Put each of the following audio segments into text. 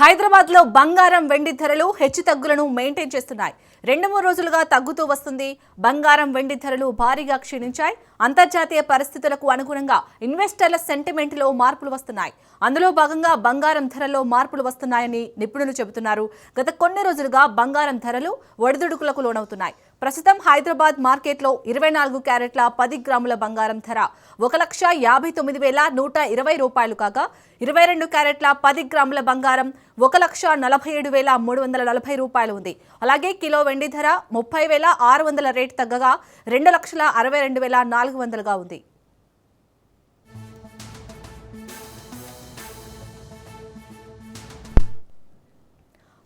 హైదరాబాద్ లో బంగారం వెండి ధరలు హెచ్చుతగ్గులను మెయింటైన్ చేస్తున్నాయి. 2-3 రోజులుగా తగ్గుతూ వస్తుంది. బంగారం వెండి ధరలు భారీగా క్షీణించాయి. అంతర్జాతీయ పరిస్థితులకు అనుగుణంగా ఇన్వెస్టర్ల సెంటిమెంట్ లో మార్పులు వస్తున్నాయి. అందులో భాగంగా బంగారం ధరల్లో మార్పులు వస్తున్నాయని నిపుణులు చెబుతున్నారు. గత కొన్ని రోజులుగా బంగారం ధరలు ఒడిదుడుకులకు లోనవుతున్నాయి. ప్రస్తుతం హైదరాబాద్ మార్కెట్లో 24 క్యారెట్ల 10 గ్రాముల బంగారం ధర 1,59,120 రూపాయలు కాగా 22 క్యారెట్ల 10 గ్రాముల బంగారం 1,47,340 రూపాయలు ఉంది. అలాగే కిలో వెండి ధర 30,600 రేటు తగ్గగా 2,62,400గా ఉంది.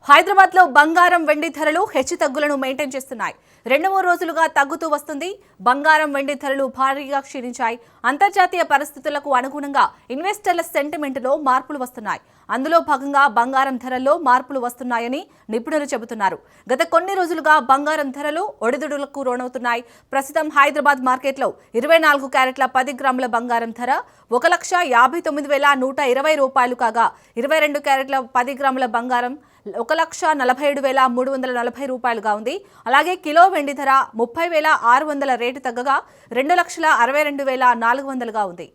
హైదరాబాద్ లో బంగారం వెండి ధరలు హెచ్చుతగ్గులను మెయింటైన్ చేస్తున్నాయి. 2-3 రోజులుగా తగ్గుతూ వస్తుంది. బంగారం వెండి ధరలు భారీగా క్షీణించాయి. అంతర్జాతీయ పరిస్థితులకు అనుగుణంగా ఇన్వెస్టర్ల సెంటిమెంట్ లో మార్పులు వస్తున్నాయి. అందులో భాగంగా బంగారం ధరల్లో మార్పులు వస్తున్నాయని నిపుణులు చెబుతున్నారు. గత కొన్ని రోజులుగా బంగారం ధరలు ఒడిదుడుకులకు లోనవుతున్నాయి. ప్రస్తుతం హైదరాబాద్ మార్కెట్లో 24 క్యారెట్ల 10 గ్రాముల బంగారం ధర 1,59,120 రూపాయలు కాగా 22 క్యారెట్ల 10 గ్రాముల బంగారం 1,47,340 రూపాయలుగా ఉంది. అలాగే కిలో వెండి ధర 30,600 రేటు తగ్గగా 2,62,400గా ఉంది.